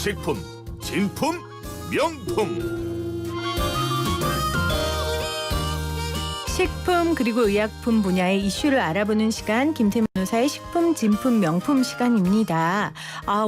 식품, 진품, 명품. 식품 그리고 의약품 분야의 이슈를 알아보는 시간, 김태민 변호사의 식품, 진품, 명품 시간입니다.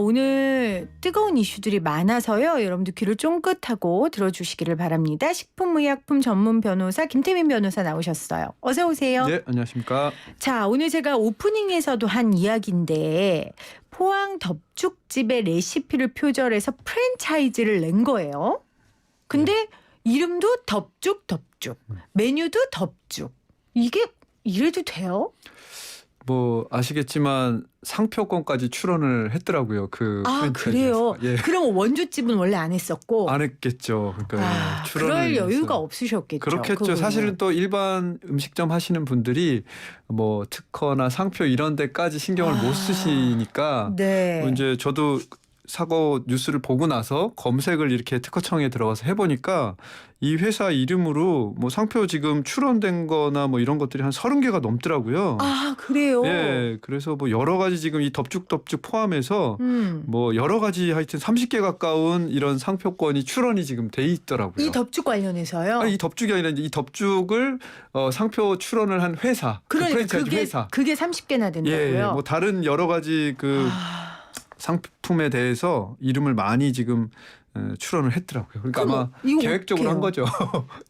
오늘 뜨거운 이슈들이 많아서요. 여러분들 귀를 쫑긋하고 들어주시기를 바랍니다. 식품의약품 전문 변호사 김태민 변호사 나오셨어요. 어서 오세요. 네, 안녕하십니까. 자, 오늘 제가 오프닝에서도 한 이야기인데 포항 덮죽집의 레시피를 표절해서 프랜차이즈를 낸 거예요. 근데 이름도 덮죽, 메뉴도 덮죽. 이게 이래도 돼요? 뭐 아시겠지만 상표권까지 출원을 했더라고요. 그 그래요? 예. 그럼 원조집은 원래 안 했었고? 안 했겠죠. 그러니까 그럴 여유가 없으셨겠죠. 그렇겠죠. 그분은. 사실은 또 일반 음식점 하시는 분들이 뭐 특허나 상표 이런 데까지 신경을 못 쓰시니까 네. 뭐 이제 저도 사고 뉴스를 보고 나서 검색을 이렇게 특허청에 들어가서 해보니까 이 회사 이름으로 뭐 상표 지금 출원된 거나 뭐 이런 것들이 한 30개가 넘더라고요. 그래요? 예, 그래서 뭐 여러 가지 지금 이 덮죽 포함해서 뭐 여러 가지 하여튼 30개 가까운 이런 상표권이 출원이 지금 돼 있더라고요. 이 덮죽 관련해서요? 이 덮죽이 아니라 이제 이 덮죽을 상표 출원을 한 회사, 그러니까 프랜차이즈 회사. 그게 30개나 된다고요? 예, 뭐 다른 여러 가지 그 상품에 대해서 이름을 많이 지금 출원을 했더라고요. 그러니까 아마 계획적으로 한 거죠.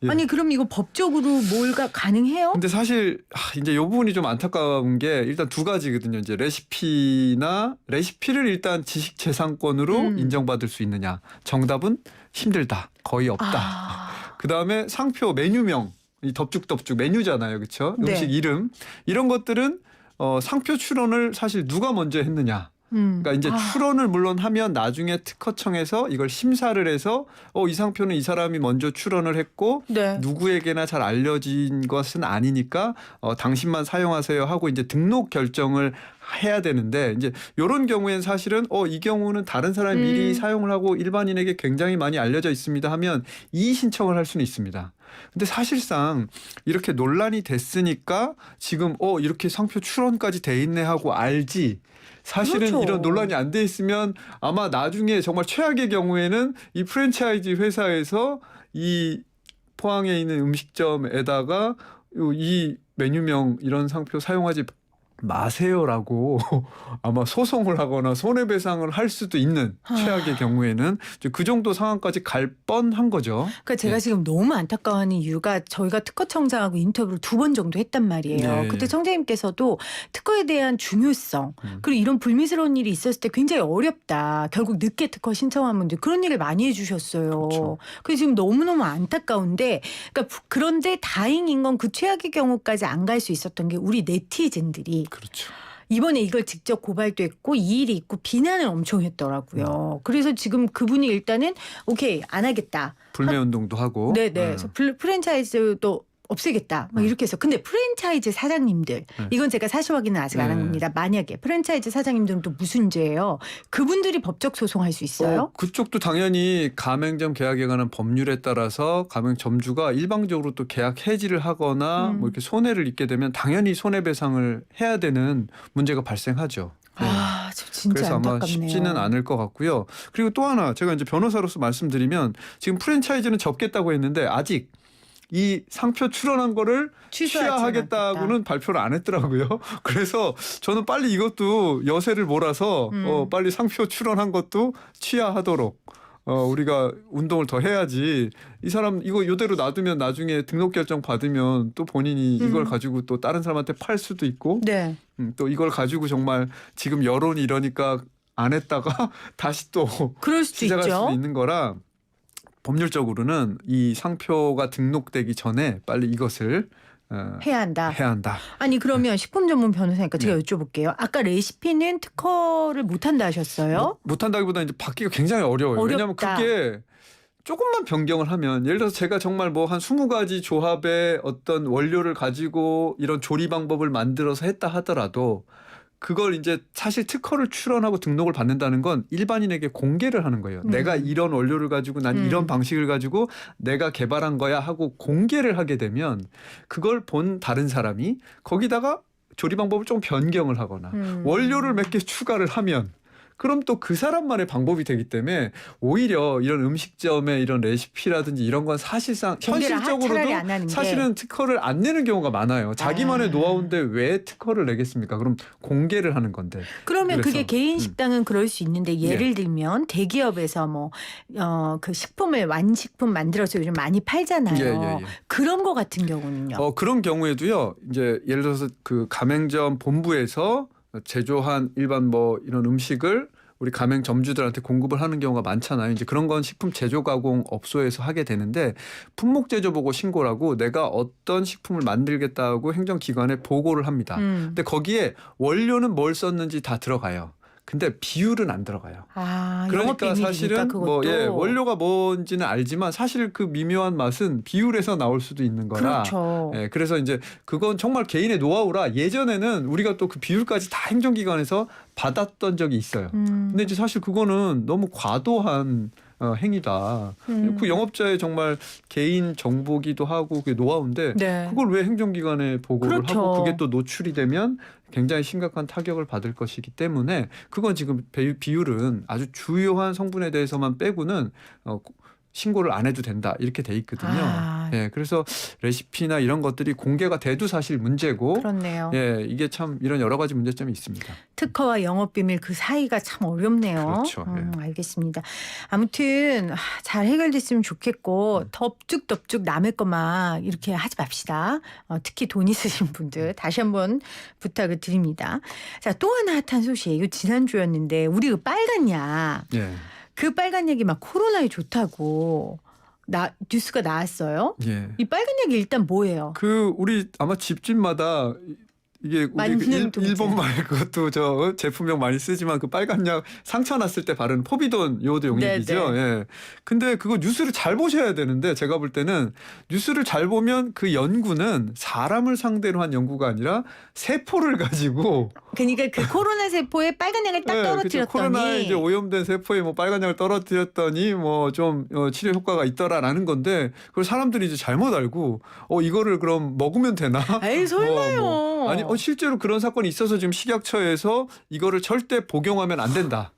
예. 아니 그럼 이거 법적으로 뭘가 가능해요? 근데 사실 이제 이 부분이 좀 안타까운 게 일단 두 가지거든요. 이제 레시피를 일단 지식재산권으로 인정받을 수 있느냐. 정답은 힘들다. 거의 없다. 그다음에 상표 메뉴명. 이 덮죽 메뉴잖아요. 그렇죠? 네. 음식 이름. 이런 것들은 상표 출원을 사실 누가 먼저 했느냐. 그러니까 이제 출원을 물론 하면 나중에 특허청에서 이걸 심사를 해서 이 상표는 이 사람이 먼저 출원을 했고 네. 누구에게나 잘 알려진 것은 아니니까 당신만 사용하세요 하고 이제 등록 결정을 해야 되는데 이제 이런 경우에는 사실은 이 경우는 다른 사람이 미리 사용을 하고 일반인에게 굉장히 많이 알려져 있습니다 하면 이의 신청을 할 수는 있습니다. 근데 사실상 이렇게 논란이 됐으니까 지금 이렇게 상표 출원까지 돼 있네 하고 알지. 사실은 그렇죠. 이런 논란이 안 돼 있으면 아마 나중에 정말 최악의 경우에는 이 프랜차이즈 회사에서 이 포항에 있는 음식점에다가 이 메뉴명 이런 상표 사용하지 마세요라고 아마 소송을 하거나 손해배상을 할 수도 있는 최악의 경우에는 그 정도 상황까지 갈 뻔한 거죠. 그러니까 제가 지금 너무 안타까워하는 이유가 저희가 특허청장하고 인터뷰를 2번 정도 했단 말이에요. 네. 그때 청장님께서도 특허에 대한 중요성 그리고 이런 불미스러운 일이 있었을 때 굉장히 어렵다. 결국 늦게 특허 신청한 분들 그런 얘기를 많이 해주셨어요. 그렇죠. 그래서 지금 너무너무 안타까운데 그런데 다행인 건 그 최악의 경우까지 안 갈 수 있었던 게 우리 네티즌들이 그렇죠. 이번에 이걸 직접 고발도 했고 이 일이 있고 비난을 엄청 했더라고요. 그래서 지금 그분이 일단은 오케이 안 하겠다. 불매운동도 하고. 네네. 그래서 프랜차이즈도 없애겠다. 막 이렇게 해서. 근데 프랜차이즈 사장님들 이건 제가 사실 확인은 아직 안 한 겁니다. 만약에 프랜차이즈 사장님들은 또 무슨 죄예요? 그분들이 법적 소송할 수 있어요? 그쪽도 당연히 가맹점 계약에 관한 법률에 따라서 가맹점주가 일방적으로 또 계약 해지를 하거나 뭐 이렇게 손해를 입게 되면 당연히 손해배상을 해야 되는 문제가 발생하죠. 저 진짜 그래서 안타깝네요. 아마 쉽지는 않을 것 같고요. 그리고 또 하나 제가 이제 변호사로서 말씀드리면 지금 프랜차이즈는 접겠다고 했는데 아직 이 상표 출원한 거를 취하하겠다고는 발표를 안 했더라고요. 그래서 저는 빨리 이것도 여세를 몰아서 빨리 상표 출원한 것도 취하하도록 우리가 운동을 더 해야지. 이 사람 이거 이대로 놔두면 나중에 등록 결정 받으면 또 본인이 이걸 가지고 또 다른 사람한테 팔 수도 있고 네. 또 이걸 가지고 정말 지금 여론이 이러니까 안 했다가 다시 또 그럴 수도 시작할 있죠. 수도 있는 거라 법률적으로는 이 상표가 등록되기 전에 빨리 이것을 해야 한다. 해야 한다. 아니 그러면 식품 전문 변호사니까 제가 여쭤볼게요. 아까 레시피는 특허를 못한다 하셨어요? 못한다기보다 이제 받기가 굉장히 어려워요. 왜냐하면 어렵다. 그게 조금만 변경을 하면 예를 들어서 제가 정말 뭐 한 20가지 조합의 어떤 원료를 가지고 이런 조리 방법을 만들어서 했다 하더라도 그걸 이제 사실 특허를 출원하고 등록을 받는다는 건 일반인에게 공개를 하는 거예요. 내가 이런 원료를 가지고 난 이런 방식을 가지고 내가 개발한 거야 하고 공개를 하게 되면 그걸 본 다른 사람이 거기다가 조리 방법을 좀 변경을 하거나 원료를 몇 개 추가를 하면 그럼 또 그 사람만의 방법이 되기 때문에 오히려 이런 음식점의 이런 레시피라든지 이런 건 사실상 차라리 안 현실적으로도 하는 게. 사실은 특허를 안 내는 경우가 많아요. 자기만의 노하우인데 왜 특허를 내겠습니까? 그럼 공개를 하는 건데. 그러면 그래서, 그게 개인 식당은 그럴 수 있는데 예를 예. 들면 대기업에서 뭐 그 식품을 완식품 만들어서 요즘 많이 팔잖아요. 예. 그런 거 같은 경우는요. 그런 경우에도요. 이제 예를 들어서 그 가맹점 본부에서 제조한 일반 뭐 이런 음식을 우리 가맹점주들한테 공급을 하는 경우가 많잖아요. 이제 그런 건 식품 제조 가공 업소에서 하게 되는데 품목 제조 보고 신고라고 내가 어떤 식품을 만들겠다고 행정기관에 보고를 합니다. 근데 거기에 원료는 뭘 썼는지 다 들어가요. 근데 비율은 안 들어가요. 그러니까 사실은 뭐 원료가 뭔지는 알지만 사실 그 미묘한 맛은 비율에서 나올 수도 있는 거라. 그렇죠. 예, 그래서 이제 그건 정말 개인의 노하우라 예전에는 우리가 또 그 비율까지 다 행정기관에서 받았던 적이 있어요. 근데 이제 사실 그거는 너무 과도한 행위다. 그 영업자의 정말 개인 정보기도 하고 그게 노하우인데 네. 그걸 왜 행정기관에 보고를 그렇죠. 하고 그게 또 노출이 되면 굉장히 심각한 타격을 받을 것이기 때문에 그건 지금 비율은 아주 주요한 성분에 대해서만 빼고는 신고를 안 해도 된다 이렇게 돼 있거든요. 예, 그래서 레시피나 이런 것들이 공개가 돼도 사실 문제고, 그렇네요. 예, 이게 참 이런 여러 가지 문제점이 있습니다. 특허와 영업비밀 그 사이가 참 어렵네요. 그렇죠. 예. 알겠습니다. 아무튼 잘 해결됐으면 좋겠고 덥죽덥죽 남의 것만 이렇게 하지 맙시다. 특히 돈 있으신 분들 다시 한번 부탁을 드립니다. 자, 또 하나 핫한 소식. 이거 지난주였는데 우리 그 빨간 약. 예. 그 빨간 약이 막 코로나에 좋다고 뉴스가 나왔어요. 예. 이 빨간 약이 일단 뭐예요? 그 우리 아마 집집마다 이게 우리 그 일본말 그것도 저 제품명 많이 쓰지만 그 빨간 약 상처 났을 때 바르는 포비돈 요오드 용액이죠. 예. 근데 그거 뉴스를 잘 보셔야 되는데 제가 볼 때는 뉴스를 잘 보면 그 연구는 사람을 상대로 한 연구가 아니라 세포를 가지고 그러니까 그 코로나 세포에 빨간 약을 딱 떨어뜨렸더니 코로나에 이제 오염된 세포에 뭐 빨간 약을 떨어뜨렸더니 뭐 좀 치료 효과가 있더라라는 건데 그걸 사람들이 이제 잘못 알고 이거를 그럼 먹으면 되나? 에이 설마요. 아니 실제로 그런 사건이 있어서 지금 식약처에서 이거를 절대 복용하면 안 된다.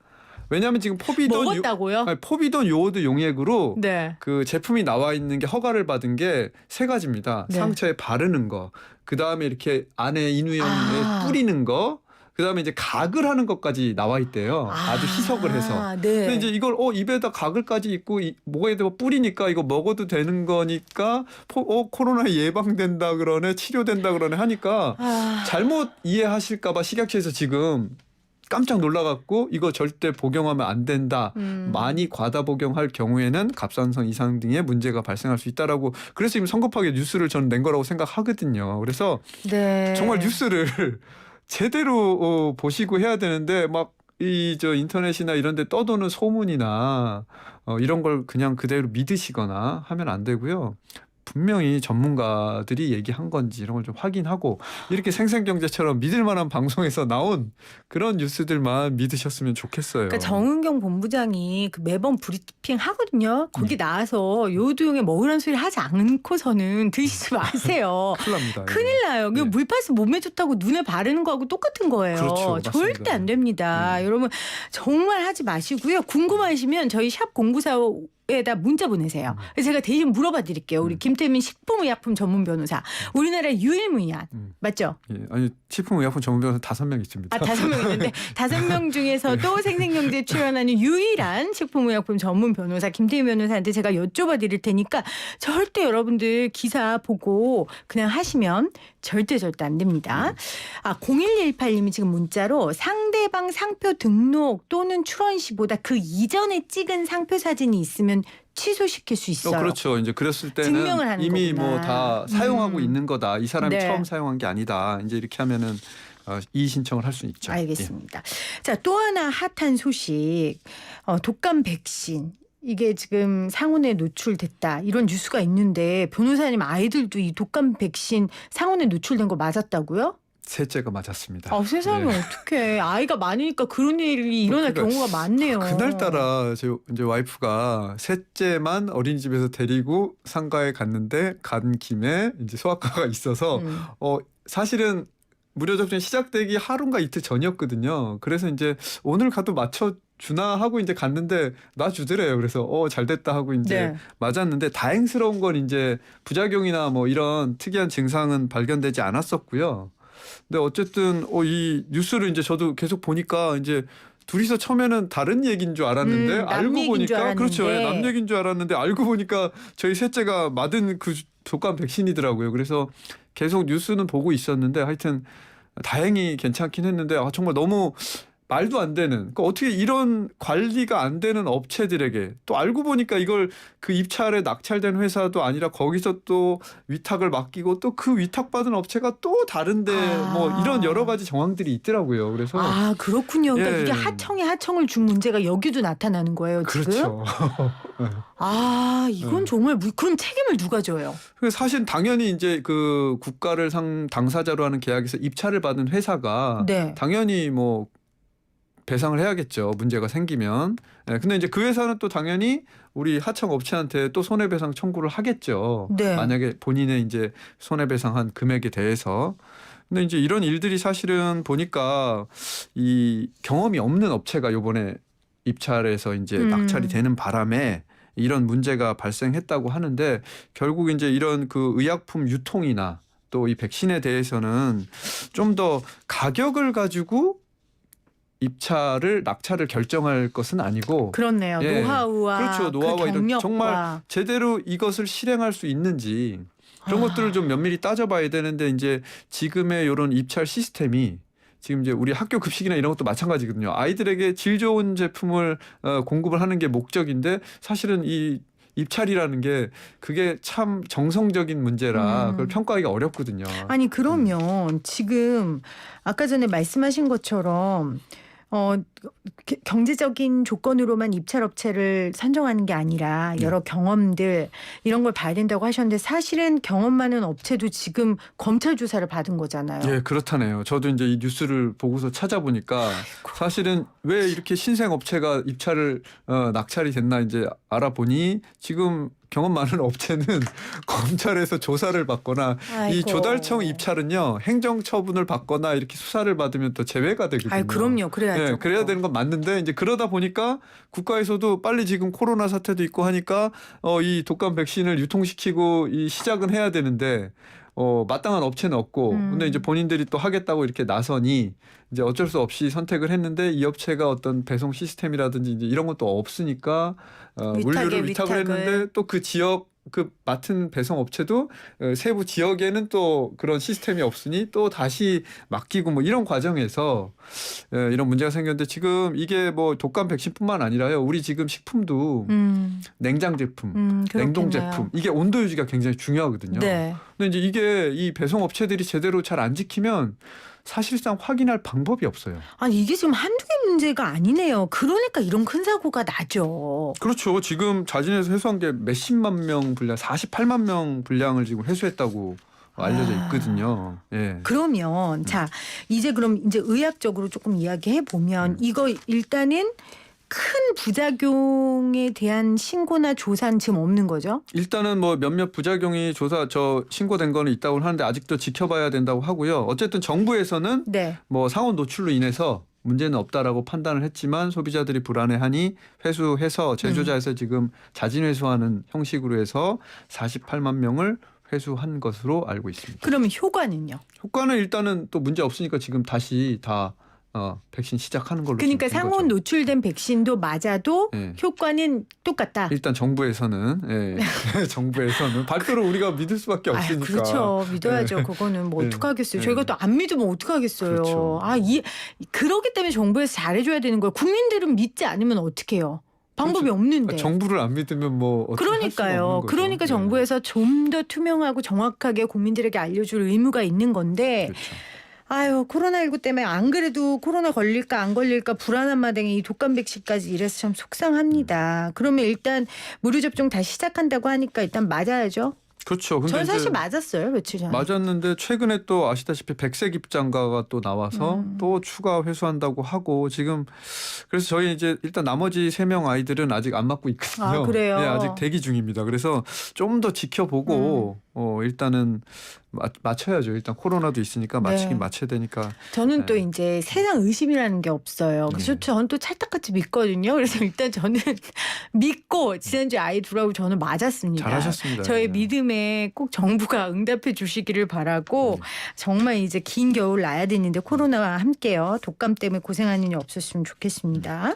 왜냐하면 지금 먹었다고요? 포비돈 요오드 용액으로 네. 그 제품이 나와 있는 게 허가를 받은 게 세 가지입니다. 네. 상처에 바르는 거, 그 다음에 이렇게 안에 인후염에 뿌리는 거, 그 다음에 이제 각을 하는 것까지 나와 있대요. 아주 희석을 해서. 네. 근데 이제 이걸 입에다 각을까지 있고 뭐에 대고 뿌리니까 이거 먹어도 되는 거니까 코로나 예방된다 그러네, 치료된다 그러네 하니까 잘못 이해하실까봐 식약처에서 지금 깜짝 놀라갖고 이거 절대 복용하면 안 된다. 많이 과다 복용할 경우에는 갑상선 이상 등의 문제가 발생할 수 있다라고 그래서 지금 성급하게 뉴스를 저는 낸 거라고 생각하거든요. 그래서 네. 정말 뉴스를 제대로 보시고 해야 되는데 막 인터넷이나 이런 데 떠도는 소문이나 이런 걸 그냥 그대로 믿으시거나 하면 안 되고요. 분명히 전문가들이 얘기한 건지 이런 걸 좀 확인하고 이렇게 생생경제처럼 믿을 만한 방송에서 나온 그런 뉴스들만 믿으셨으면 좋겠어요. 그러니까 정은경 본부장이 그 매번 브리핑 하거든요. 거기 나와서 요도용에 먹으라는 소리 하지 않고서는 드시지 마세요. 큰일 납니다. 큰일 나요. 네. 물파스 몸에 좋다고 눈에 바르는 거하고 똑같은 거예요. 그렇죠. 절대 맞습니다. 안 됩니다. 여러분 정말 하지 마시고요. 궁금하시면 저희 샵 0945 에다 문자 보내세요. 그래서 제가 대신 물어봐 드릴게요. 우리 김태민 식품의약품 전문 변호사. 우리나라 유일무이한 맞죠? 예, 아니 식품의약품 전문 변호사 5명 있습니다. 5명 있는데 5명 중에서도 생생경제에 출연하는 유일한 식품의약품 전문 변호사 김태민 변호사한테 제가 여쭤봐 드릴 테니까 절대 여러분들 기사 보고 그냥 하시면 절대 안 됩니다. 0118님이 지금 문자로 상대방 상표 등록 또는 출원시보다 그 이전에 찍은 상표 사진이 있으면 취소시킬 수 있어요. 그렇죠. 이제 그랬을 증명을 때는 하는 이미 거구나. 뭐 다 사용하고 있는 거다. 이 사람이 네. 처음 사용한 게 아니다. 이제 이렇게 하면은 이의 신청을 할 수 있죠. 알겠습니다. 자, 또 하나 핫한 소식. 독감 백신. 이게 지금 상온에 노출됐다. 이런 뉴스가 있는데 변호사님 아이들도 이 독감 백신 상온에 노출된 거 맞았다고요? 셋째가 맞았습니다. 세상에 어떡해. 아이가 많으니까 그런 일이 일어날 경우가 많네요. 그날따라 이제 와이프가 셋째만 어린이집에서 데리고 상가에 갔는데 간 김에 이제 소아과가 있어서 사실은 무료 접종이 시작되기 하루인가 이틀 전이었거든요. 그래서 이제 오늘 가도 맞춰 주나 하고 이제 갔는데 놔주더래요. 그래서 잘 됐다 하고 이제 네. 맞았는데 다행스러운 건 이제 부작용이나 뭐 이런 특이한 증상은 발견되지 않았었고요. 근데 어쨌든 이 뉴스를 이제 저도 계속 보니까 이제 둘이서 처음에는 다른 얘기인 줄 알았는데 남 알고 얘기인 줄 보니까 알았는데. 그렇죠. 예, 남 얘기인 줄 알았는데 알고 보니까 저희 셋째가 맞은 그 독감 백신이더라고요. 그래서 계속 뉴스는 보고 있었는데 하여튼 다행히 괜찮긴 했는데 정말 너무 말도 안 되는 그러니까 어떻게 이런 관리가 안 되는 업체들에게 또 알고 보니까 이걸 그 입찰에 낙찰된 회사도 아니라 거기서 또 위탁을 맡기고 또 그 위탁받은 업체가 또 다른데 뭐 이런 여러 가지 정황들이 있더라고요. 그래서 그렇군요. 그러니까 예. 이게 하청에 하청을 준 문제가 여기도 나타나는 거예요. 지금. 그렇죠. 이건 정말 그럼 책임을 누가 져요? 사실 당연히 이제 그 국가를 당사자로 하는 계약에서 입찰을 받은 회사가 네. 당연히 뭐 배상을 해야겠죠. 문제가 생기면. 근데 이제 그 회사는 또 당연히 우리 하청 업체한테 또 손해배상 청구를 하겠죠. 네. 만약에 본인의 이제 손해배상한 금액에 대해서. 근데 이제 이런 일들이 사실은 보니까 이 경험이 없는 업체가 요번에 입찰에서 이제 낙찰이 되는 바람에 이런 문제가 발생했다고 하는데 결국 이제 이런 그 의약품 유통이나 또 이 백신에 대해서는 좀 더 가격을 가지고 낙찰을 결정할 것은 아니고 그렇네요. 예. 노하우와 그렇죠. 노하우와 그 이런 경력과 정말 제대로 이것을 실행할 수 있는지 그런 것들을 좀 면밀히 따져봐야 되는데 이제 지금의 이런 입찰 시스템이 지금 이제 우리 학교 급식이나 이런 것도 마찬가지거든요. 아이들에게 질 좋은 제품을 공급을 하는 게 목적인데 사실은 이 입찰이라는 게 그게 참 정성적인 문제라 그걸 평가하기가 어렵거든요. 아니 그러면 지금 아까 전에 말씀하신 것처럼 경제적인 조건으로만 입찰업체를 선정하는 게 아니라 여러 경험들 이런 걸 봐야 된다고 하셨는데 사실은 경험 많은 업체도 지금 검찰 조사를 받은 거잖아요. 예, 그렇다네요. 저도 이제 이 뉴스를 보고서 찾아보니까 사실은 왜 이렇게 신생 업체가 입찰을 낙찰이 됐나 이제 알아보니 지금 경험 많은 업체는 검찰에서 조사를 받거나 이 아이고. 조달청 입찰은요 행정 처분을 받거나 이렇게 수사를 받으면 또 제외가 되거든요. 그럼요. 그래야죠. 네, 그래야 되는 건 맞는데 이제 그러다 보니까 국가에서도 빨리 지금 코로나 사태도 있고 하니까 이 독감 백신을 유통시키고 이 시작은 해야 되는데 마땅한 업체는 없고 근데 이제 본인들이 또 하겠다고 이렇게 나서니 이제 어쩔 수 없이 선택을 했는데 이 업체가 어떤 배송 시스템이라든지 이제 이런 것도 없으니까 물류를 위탁을 했는데 또 그 지역 그 맡은 배송 업체도 세부 지역에는 또 그런 시스템이 없으니 또 다시 맡기고 뭐 이런 과정에서 이런 문제가 생겼는데 지금 이게 뭐 독감 백신뿐만 아니라요. 우리 지금 식품도 냉장 제품, 냉동 제품 이게 온도 유지가 굉장히 중요하거든요. 네. 근데 이제 이게 이 배송 업체들이 제대로 잘 안 지키면 사실상 확인할 방법이 없어요. 아니 이게 지금 한두 개 문제가 아니네요. 그러니까 이런 큰 사고가 나죠. 그렇죠. 지금 자진해서 회수한 게 몇십만 명 분량, 48만 명 분량을 지금 회수했다고 알려져 있거든요. 예. 그러면 자 이제 그럼 이제 의학적으로 조금 이야기해 보면 이거 일단은 큰 부작용에 대한 신고나 조사는 지금 없는 거죠? 일단은 뭐 몇몇 부작용이 신고된 거는 있다고 하는데 아직도 지켜봐야 된다고 하고요. 어쨌든 정부에서는 네. 뭐 상온 노출로 인해서 문제는 없다라고 판단을 했지만 소비자들이 불안해하니 회수해서 제조자에서 지금 자진 회수하는 형식으로 해서 48만 명을 회수한 것으로 알고 있습니다. 그러면 효과는요? 효과는 일단은 또 문제 없으니까 지금 다시 다 백신 시작하는 걸로. 그러니까 지금 된 상온 거죠. 노출된 백신도 맞아도 네. 효과는 똑같다. 일단 정부에서는 정부에서는 발표를 우리가 믿을 수밖에 없으니까. 그렇죠. 믿어야죠. 네. 그거는 뭐 네. 어떡하겠어요. 네. 저희가 또 안 믿으면 어떡하겠어요. 그렇죠. 그러기 때문에 정부에서 잘해줘야 되는 거예요. 국민들은 믿지 않으면 어떡해요. 방법이 그렇죠. 없는데. 정부를 안 믿으면 뭐 어떻게 할 수가 그러니까요. 없는 거죠. 그러니까 네. 정부에서 좀 더 투명하고 정확하게 국민들에게 알려줄 의무가 있는 건데 그렇죠. 아유 코로나19 때문에 안 그래도 코로나 걸릴까 안 걸릴까 불안한 마당에 이 독감 백신까지 이래서 참 속상합니다. 그러면 일단 무료 접종 다시 시작한다고 하니까 일단 맞아야죠. 그렇죠. 근데 전 사실 이제 맞았어요 며칠 전에. 맞았는데 최근에 또 아시다시피 백색 입장가가 또 나와서 또 추가 회수한다고 하고 지금 그래서 저희 이제 일단 나머지 3명 아이들은 아직 안 맞고 있거든요. 아, 그래요? 네, 아직 대기 중입니다. 그래서 좀 더 지켜보고 일단은 맞춰야죠. 일단 코로나도 있으니까 맞추긴 네. 맞춰야 되니까. 저는 또 네. 이제 세상 의심이라는 게 없어요. 그래서 네. 저는 또 찰떡같이 믿거든요. 그래서 일단 저는 믿고 지난주에 아이 둘하고 저는 맞았습니다. 잘하셨습니다. 저의 네. 믿음에 꼭 정부가 응답해 주시기를 바라고 정말 이제 긴 겨울 나야 되는데 코로나와 함께요. 독감 때문에 고생하는 일 없었으면 좋겠습니다.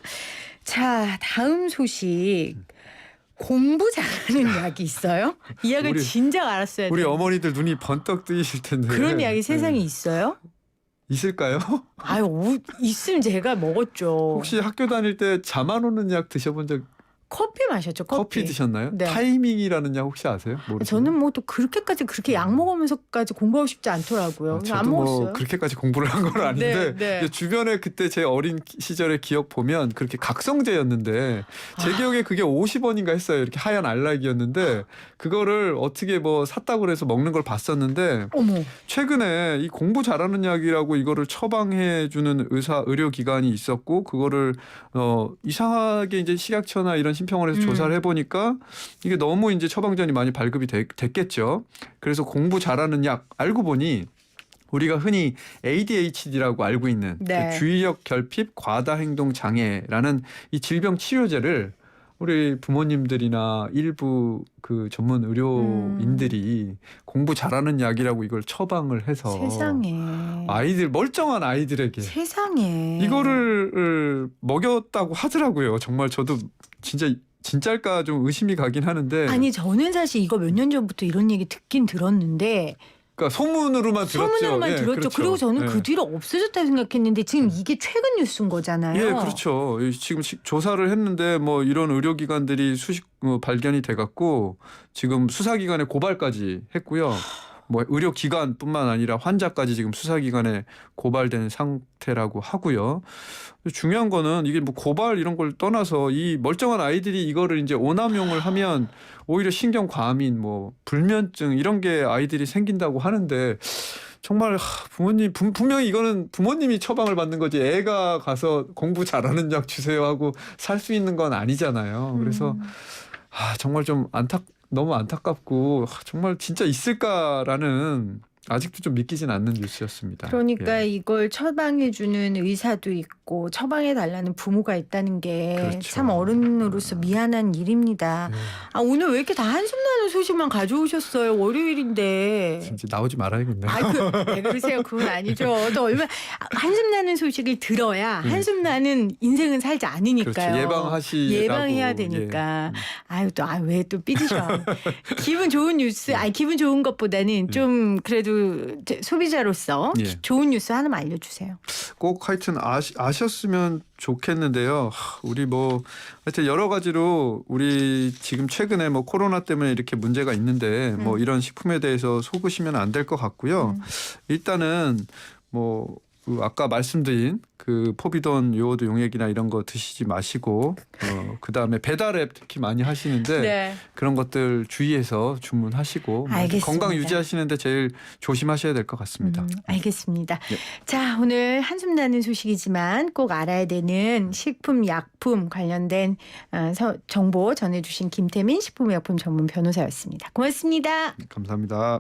자, 다음 소식. 공부 잘하는 약이 있어요? 이 약을 우리- 진작 알았어야 우리 돼요. 어머니들 눈이 번떡 뜨이실 텐데. 그런 약이 세상에 네. 있어요? 있을까요? 아유, 있으면 제가 먹었죠. 혹시 학교 다닐 때 잠 안 오는 약 드셔본 적 커피 마셨죠, 커피 드셨나요? 네. 타이밍이라는 약 혹시 아세요? 모르세요? 저는 뭐 또 그렇게까지 그렇게 약 먹으면서까지 공부하고 싶지 않더라고요. 그래서 안 저도 먹었어요. 뭐 그렇게까지 공부를 한 건 아닌데 네, 네. 이제 주변에 그때 제 어린 시절의 기억 보면 그렇게 각성제였는데 제 기억에 그게 50원인가 했어요. 이렇게 하얀 알락이었는데 그거를 어떻게 뭐 샀다고 그래서 먹는 걸 봤었는데 어머, 최근에 이 공부 잘하는 약이라고 이거를 처방해 주는 의료 기관이 있었고 그거를 이상하게 이제 식약처나 이런 심평원에서 조사를 해보니까 이게 너무 이제 처방전이 많이 발급이 됐겠죠. 그래서 공부 잘하는 약 알고 보니 우리가 흔히 ADHD라고 알고 있는 네. 그 주의력 결핍 과다 행동 장애라는 이 질병 치료제를 우리 부모님들이나 일부 그 전문 의료인들이 공부 잘하는 약이라고 이걸 처방을 해서 세상에. 아이들 멀쩡한 아이들에게 세상에. 이거를 먹였다고 하더라고요. 정말 저도 진짜일까 좀 의심이 가긴 하는데. 아니 저는 사실 이거 몇 년 전부터 이런 얘기 듣긴 들었는데 그러니까 소문으로만 들었죠. 소문으로만 예, 들었죠. 그렇죠. 그리고 저는 예. 그 뒤로 없어졌다 생각했는데 지금 이게 최근 뉴스인 거잖아요. 예, 그렇죠. 지금 조사를 했는데 뭐 이런 의료기관들이 수십 발견이 돼갖고 지금 수사기관에 고발까지 했고요. 뭐 의료기관뿐만 아니라 환자까지 지금 수사기관에 고발된 상태라고 하고요. 중요한 거는 이게 뭐 고발 이런 걸 떠나서 이 멀쩡한 아이들이 이거를 이제 오남용을 하면 오히려 신경 과민, 뭐 불면증 이런 게 아이들이 생긴다고 하는데 정말 부모님 분명히 이거는 부모님이 처방을 받는 거지 애가 가서 공부 잘하는 약 주세요 하고 살 수 있는 건 아니잖아요. 그래서 정말 좀 너무 안타깝고 정말 진짜 있을까라는 아직도 좀 믿기진 않는 뉴스였습니다. 그러니까 예. 이걸 처방해주는 의사도 있고 처방해달라는 부모가 있다는 게 참 그렇죠. 어른으로서 미안한 일입니다. 아, 오늘 왜 이렇게 다 한숨 나는 소식만 가져오셨어요? 월요일인데. 진짜 나오지 말아야겠네요. 왜 그러세요? 그건 아니죠. 또 얼마나 한숨 나는 소식을 들어야 한숨 나는 인생은 살지 않으니까요. 그렇죠. 예방해야 되니까. 아유 또 왜 또 삐지셔. 기분 좋은 뉴스. 기분 좋은 것보다는 좀 그래도 소비자로서 좋은 뉴스 하나만 알려주세요. 꼭 하여튼 아셨으면 좋겠는데요. 우리 뭐 하여튼 여러 가지로 우리 지금 최근에 뭐 코로나 때문에 이렇게 문제가 있는데 뭐 이런 식품에 대해서 속으시면 안 될 것 같고요. 일단은 뭐 아까 말씀드린 그 포비돈 요오드 용액이나 이런 거 드시지 마시고 그다음에 배달앱 특히 많이 하시는데 네. 그런 것들 주의해서 주문하시고 알겠습니다. 건강 유지하시는데 제일 조심하셔야 될 것 같습니다. 알겠습니다. 자, 오늘 한숨 나는 소식이지만 꼭 알아야 되는 식품, 약품 관련된 정보 전해주신 김태민 식품의약품 전문 변호사였습니다. 고맙습니다. 감사합니다.